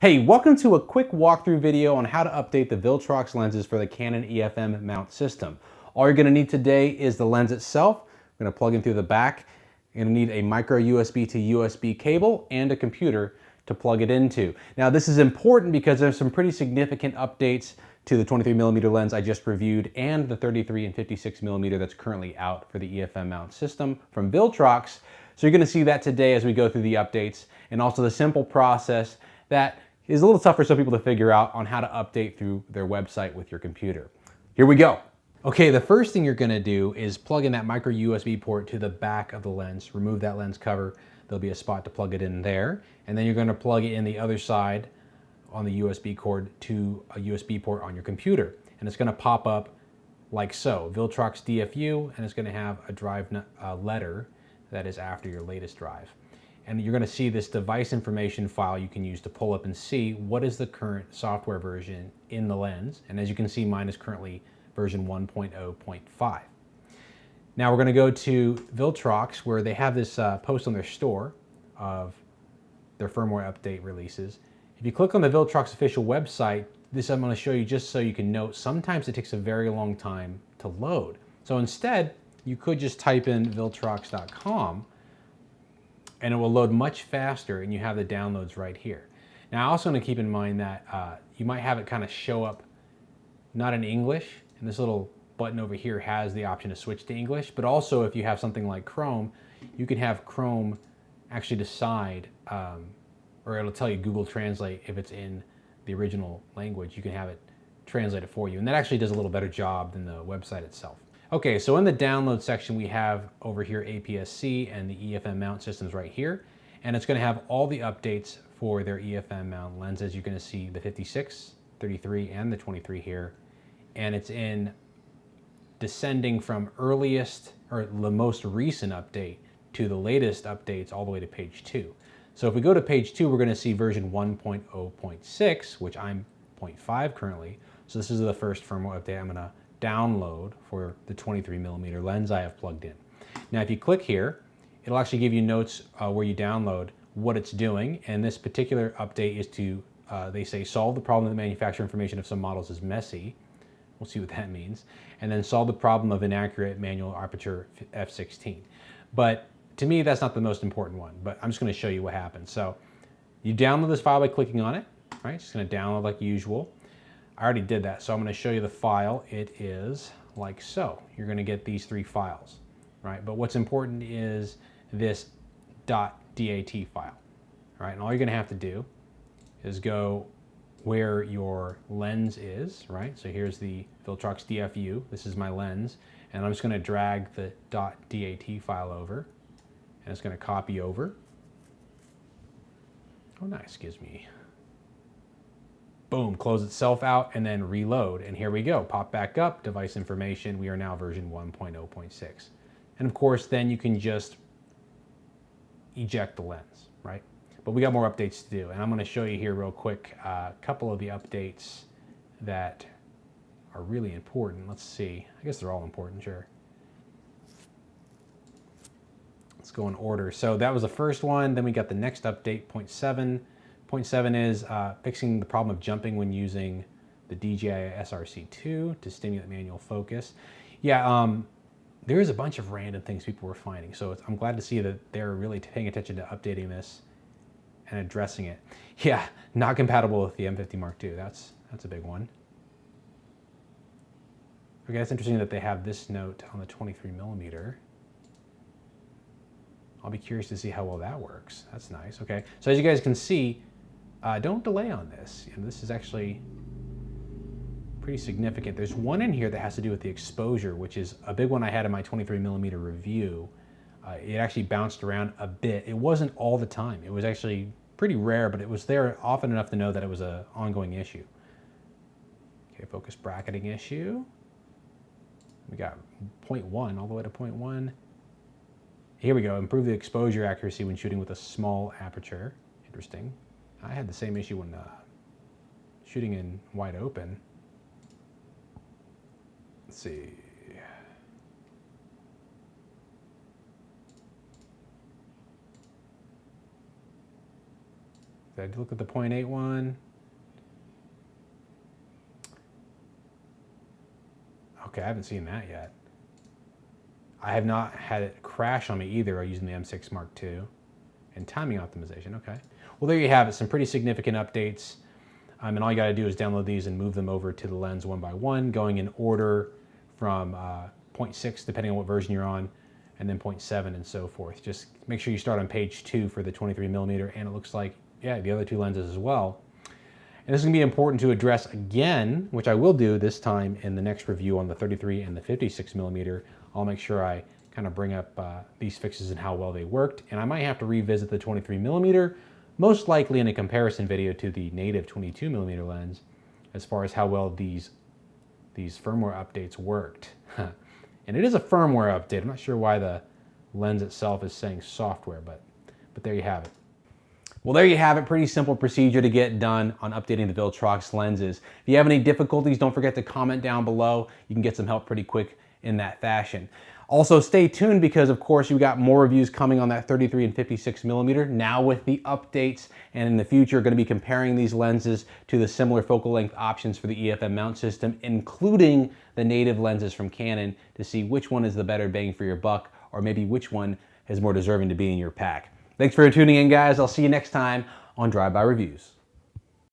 Hey, welcome to a quick walkthrough video on how to update the Viltrox lenses for the Canon EF-M mount system. All you're going to need today is the lens itself. We're going to plug in through the back. You're going to need a micro USB to USB cable and a computer to plug it into. Now this is important because there's some pretty significant updates to the 23mm lens I just reviewed and the 33 and 56mm that's currently out for the EF-M mount system from Viltrox. So you're going to see that today as we go through the updates, and also the simple process that is a little tough for some people to figure out on how to update through their website with your computer. Here we go. Okay, the first thing you're gonna do is plug in that micro USB port to the back of the lens. Remove that lens cover. There'll be a spot to plug it in there. And then you're gonna plug it in the other side on the USB cord to a USB port on your computer. And it's gonna pop up like so, Viltrox DFU, and it's gonna have a drive letter that is after your latest drive. And you're going to see this device information file you can use to pull up and see what is the current software version in the lens. And as you can see, mine is currently version 1.0.5. Now we're going to go to Viltrox, where they have this post on their store of their firmware update releases. If you click on the Viltrox official website, this I'm going to show you just so you can note sometimes it takes a very long time to load. So instead, you could just type in viltrox.com and it will load much faster, and you have the downloads right here. Now I also want to keep in mind that you might have it kind of show up not in English, and this little button over here has the option to switch to English, but also if you have something like Chrome, you can have Chrome actually decide, or it'll tell you Google Translate if it's in the original language. You can have it translate it for you, and that actually does a little better job than the website itself. Okay, so in the download section, we have over here APS-C and the EF-M mount systems right here. And it's going to have all the updates for their EF-M mount lenses. You're going to see the 56, 33, and the 23 here. And it's in descending from earliest, or the most recent update, to the latest updates all the way to page 2. So if we go to page 2, we're going to see version 1.0.6, which I'm 0.5 currently. So this is the first firmware update I'm going to download for the 23mm lens I have plugged in. Now if you click here, it'll actually give you notes where you download what it's doing, and this particular update is to, they say, solve the problem that manufacturer information of some models is messy. We'll see what that means. And then solve the problem of inaccurate manual aperture f/16. But to me, that's not the most important one, but I'm just going to show you what happens. So you download this file by clicking on it, right? It's going to download like usual. I already did that, so I'm going to show you the file. It is like so. You're going to get these 3 files, right? But what's important is this .dat file, right? And all you're going to have to do is go where your lens is, right? So here's the Viltrox DFU. This is my lens, and I'm just going to drag the .dat file over, and it's going to copy over. Oh, nice. Gives me. Boom, close itself out and then reload. And here we go, pop back up, device information. We are now version 1.0.6. And of course, then you can just eject the lens, right? But we got more updates to do. And I'm gonna show you here real quick a couple of the updates that are really important. Let's see, I guess they're all important, sure. Let's go in order. So that was the first one. Then we got the next update, 0.7. 0.7 is fixing the problem of jumping when using the DJI SRC2 to stimulate manual focus. Yeah, there is a bunch of random things people were finding, so I'm glad to see that they're really paying attention to updating this and addressing it. Yeah, not compatible with the M50 Mark II. That's a big one. Okay, it's interesting that they have this note on the 23mm. I'll be curious to see how well that works. That's nice. Okay, so as you guys can see, don't delay on this. And this is actually pretty significant. There's one in here that has to do with the exposure, which is a big one I had in my 23mm review. It actually bounced around a bit. It wasn't all the time. It was actually pretty rare, but it was there often enough to know that it was an ongoing issue. Okay, focus bracketing issue. We got 0.1 all the way to 0.1. Here we go, improve the exposure accuracy when shooting with a small aperture. Interesting. I had the same issue when shooting in wide open. Let's see. Did I look at the 0.8 one? Okay, I haven't seen that yet. I have not had it crash on me either using the M6 Mark II. And timing optimization, okay. Well, there you have it, some pretty significant updates. And all you gotta do is download these and move them over to the lens one by one, going in order from 0.6, depending on what version you're on, and then 0.7 and so forth. Just make sure you start on page 2 for the 23mm, and it looks like, yeah, the other two lenses as well. And this is gonna be important to address again, which I will do this time in the next review on the 33 and the 56mm. I'll make sure I kind of bring up these fixes and how well they worked. And I might have to revisit the 23mm, most likely in a comparison video to the native 22mm lens, as far as how well these firmware updates worked. And it is a firmware update. I'm not sure why the lens itself is saying software, but there you have it. Well, there you have it. Pretty simple procedure to get done on updating the Viltrox lenses. If you have any difficulties, don't forget to comment down below. You can get some help pretty quick in that fashion. Also, stay tuned because, of course, you've got more reviews coming on that 33 and 56mm now with the updates, and in the future, going to be comparing these lenses to the similar focal length options for the EF-M mount system, including the native lenses from Canon, to see which one is the better bang for your buck, or maybe which one is more deserving to be in your pack. Thanks for tuning in, guys. I'll see you next time on Drive-By Reviews.